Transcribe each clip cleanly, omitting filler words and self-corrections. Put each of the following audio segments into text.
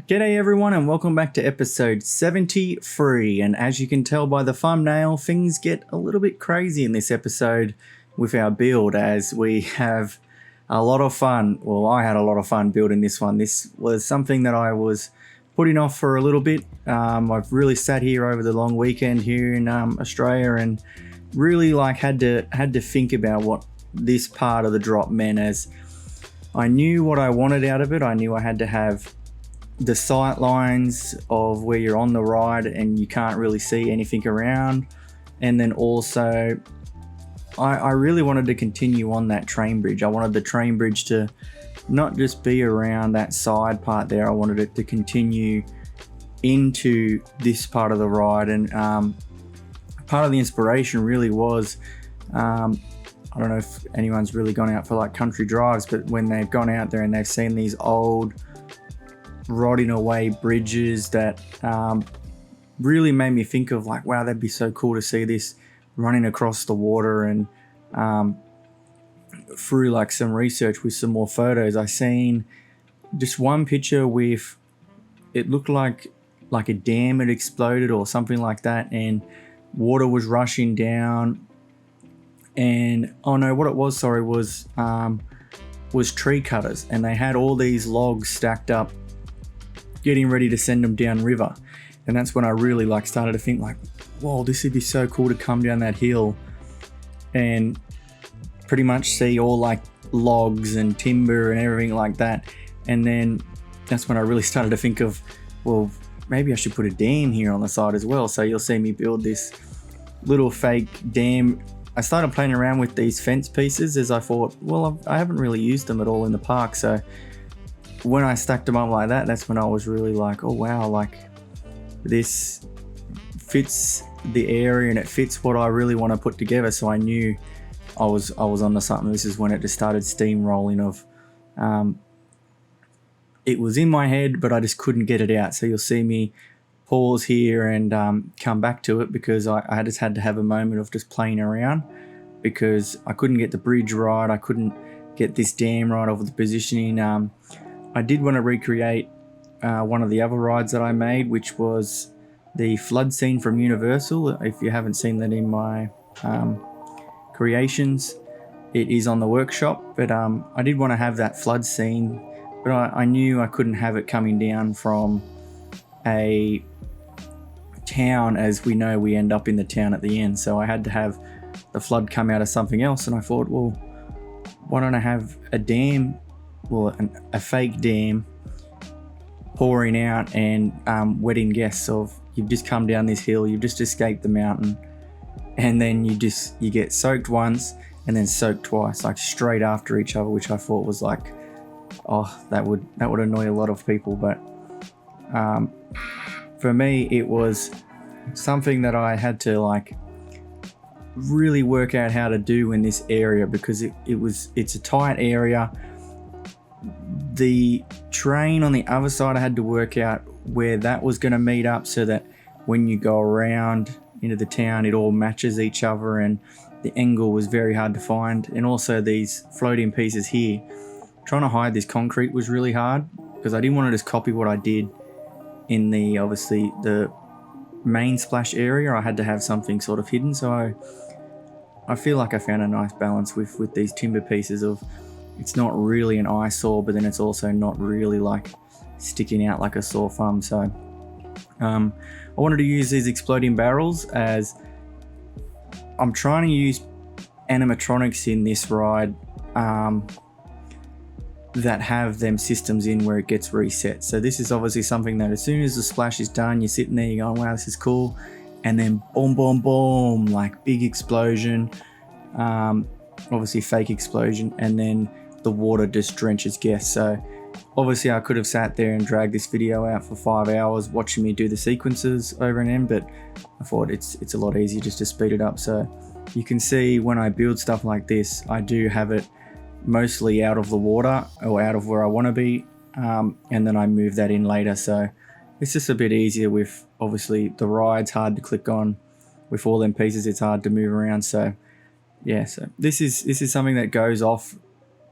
G'day everyone and welcome back to episode 73, and as you can tell by the thumbnail, things get a little bit crazy in this episode with our build as we have a lot of fun. Well, I had a lot of fun building this one. This was something that I was putting off for a little bit. I've really sat here over the long weekend here in Australia and really had to think about what this part of the drop meant, as I knew what I wanted out of it. I knew I had to have the sight lines of where you're on the ride and you can't really see anything around, and then also I really wanted to continue on that train bridge. I wanted the train bridge to not just be around that side part there. I wanted it to continue into this part of the ride, and part of the inspiration really was I don't know if anyone's really gone out for like country drives, but when they've gone out there and they've seen these old rotting away bridges that really made me think of like, wow, that'd be so cool to see this running across the water. And through like some research with some more photos, I seen just one picture with, it looked like a dam had exploded or something like that, and water was rushing down. And oh no, what it was, sorry, was tree cutters, and they had all these logs stacked up getting ready to send them down river. And that's when I really started to think like, whoa, this would be so cool to come down that hill and pretty much see all like logs and timber and everything like that. And then that's when I really started to think of, well, maybe I should put a dam here on the side as well. So you'll see me build this little fake dam. I started playing around with these fence pieces as I thought, well, I haven't really used them at all in the park. So when I stacked them up like that, that's when I was really like, oh wow, like this fits the area and it fits what I really want to put together. So I knew I was onto something. This is when it just started steamrolling of, it was in my head, but I just couldn't get it out. So you'll see me pause here and come back to it, because I just had to have a moment of just playing around, because I couldn't get the bridge right. I couldn't get this dam right over the positioning. I did want to recreate one of the other rides that I made, which was the flood scene from Universal. If you haven't seen that in my creations, it is on the workshop. But I did want to have that flood scene, but I knew I couldn't have it coming down from a town, as we know we end up in the town at the end. So I had to have the flood come out of something else, and I thought, well, why don't I have a dam, well, a fake dam pouring out and wetting guests of, you've just come down this hill, you've just escaped the mountain, and then you get soaked once and then soaked twice, like straight after each other, which I thought was like, oh, that would annoy a lot of people. But for me, it was something that I had to really work out how to do in this area, because it's a tight area. The train on the other side, I had to work out where that was going to meet up so that when you go around into the town, it all matches each other, and the angle was very hard to find. And also these floating pieces here, trying to hide this concrete was really hard, because I didn't want to just copy what I did in obviously the main splash area. I had to have something sort of hidden. So I feel like I found a nice balance with these timber pieces of, it's not really an eyesore, but then it's also not really sticking out like a sore thumb. So I wanted to use these exploding barrels, as I'm trying to use animatronics in this ride that have them systems in where it gets reset. So this is obviously something that as soon as the splash is done, you're sitting there, you're going, wow, this is cool. And then boom, boom, boom, big explosion, obviously fake explosion, and then the water just drenches guests. So obviously I could have sat there and dragged this video out for 5 hours watching me do the sequences over and in, but I thought it's a lot easier just to speed it up. So you can see when I build stuff like this, I do have it mostly out of the water or out of where I want to be, and then I move that in later. So it's just a bit easier. With obviously the ride's hard to click on, with all them pieces it's hard to move around. So yeah, so this is something that goes off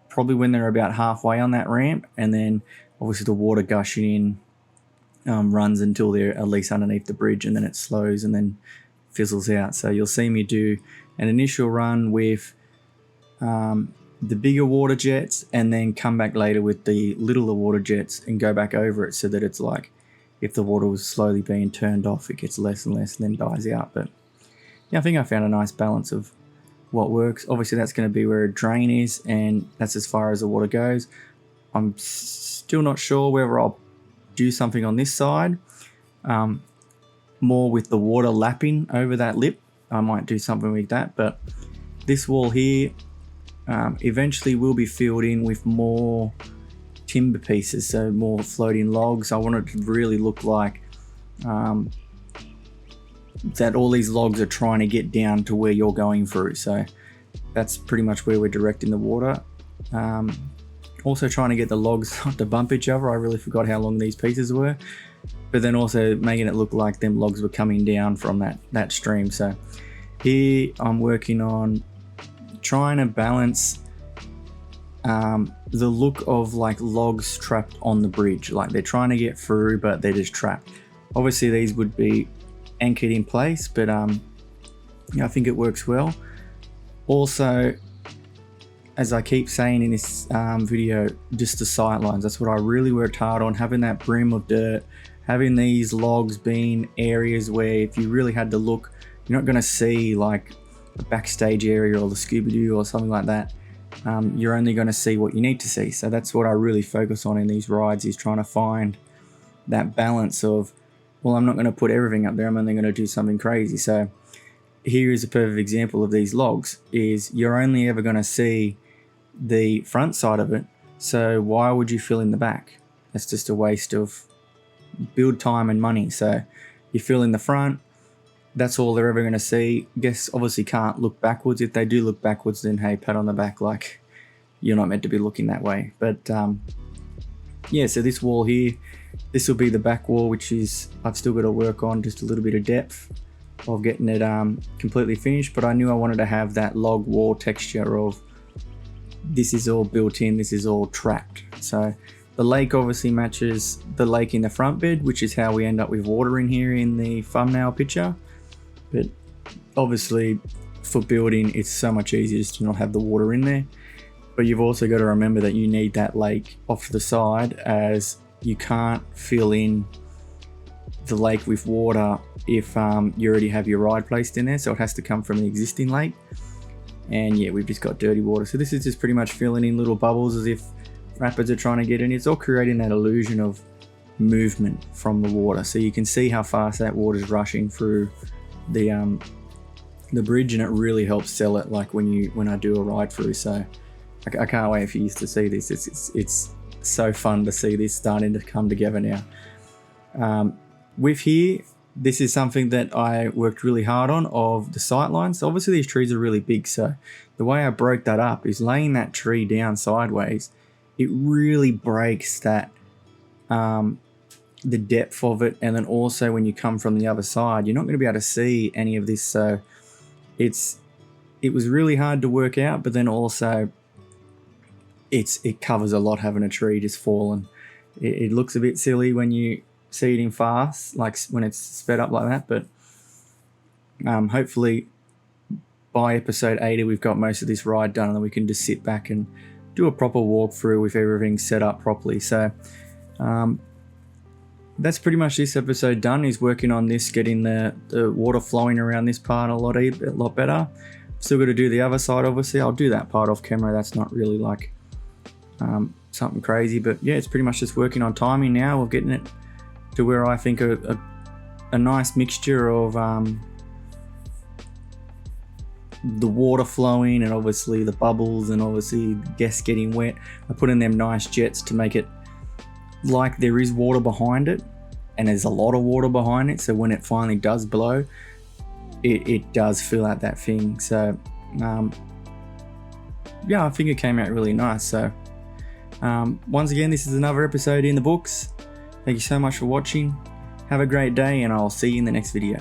probably when they're about halfway on that ramp, and then obviously the water gushing in runs until they're at least underneath the bridge, and then it slows and then fizzles out. So you'll see me do an initial run with the bigger water jets, and then come back later with the littler water jets and go back over it, so that it's like if the water was slowly being turned off, it gets less and less and then dies out. But yeah, I think I found a nice balance of what works. Obviously that's going to be where a drain is, and that's as far as the water goes. I'm still not sure whether I'll do something on this side, more with the water lapping over that lip. I might do something with that, but this wall here eventually will be filled in with more timber pieces, so more floating logs. I want it to really look like that all these logs are trying to get down to where you're going through. So that's pretty much where we're directing the water. Also trying to get the logs not to bump each other. I really forgot how long these pieces were, but then also making it look like them logs were coming down from that stream. So here I'm working on trying to balance the look of like logs trapped on the bridge, like they're trying to get through but they're just trapped. Obviously these would be anchored in place, but yeah, I think it works well. Also, as I keep saying in this video, just the sight lines, that's what I really worked hard on, having that brim of dirt, having these logs being areas where if you really had to look, you're not going to see like the backstage area or the Scooby-Doo or something like that. You're only going to see what you need to see. So that's what I really focus on in these rides, is trying to find that balance of, well, I'm not going to put everything up there, I'm only going to do something crazy. So here is a perfect example of these logs, is you're only ever going to see the front side of it, so why would you fill in the back? That's just a waste of build time and money. So you fill in the front, that's all they're ever going to see. Guests obviously can't look backwards. If they do look backwards, then hey, pat on the back, like you're not meant to be looking that way. But yeah, so this wall here, this will be the back wall, which is, I've still got to work on just a little bit of depth of getting it completely finished, but I knew I wanted to have that log wall texture of this is all built in, this is all trapped. So the lake obviously matches the lake in the front bed, which is how we end up with water in here in the thumbnail picture. But obviously for building, it's so much easier just to not have the water in there. But you've also got to remember that you need that lake off to the side, as you can't fill in the lake with water if you already have your ride placed in there. So it has to come from the existing lake. And yeah, we've just got dirty water. So this is just pretty much filling in little bubbles as if rapids are trying to get in. It's all creating that illusion of movement from the water. So you can see how fast that water is rushing through the bridge, and it really helps sell it, like when I do a ride through. So I can't wait for you to see this. It's so fun to see this starting to come together now. With here, this is something that I worked really hard on, of the sight lines. So obviously these trees are really big, so the way I broke that up is laying that tree down sideways. It really breaks that the depth of it, and then also when you come from the other side, you're not going to be able to see any of this. So it was really hard to work out, but then also it covers a lot, having a tree just fall, and it looks a bit silly when you see it in fast, like when it's sped up like that. But hopefully by episode 80 we've got most of this ride done, and then we can just sit back and do a proper walkthrough with everything set up properly. So that's pretty much this episode done, is working on this, getting the water flowing around this part a lot better. Still got to do the other side, obviously. I'll do that part off camera. That's not really like something crazy, but yeah, it's pretty much just working on timing now. We're getting it to where I think a nice mixture of the water flowing and obviously the bubbles and obviously guests getting wet. I put in them nice jets to make it like there is water behind it, and there's a lot of water behind it, so when it finally does blow, it does fill out that thing. So yeah, I think it came out really nice. So once again, this is another episode in the books. Thank you so much for watching. Have a great day, and I'll see you in the next video.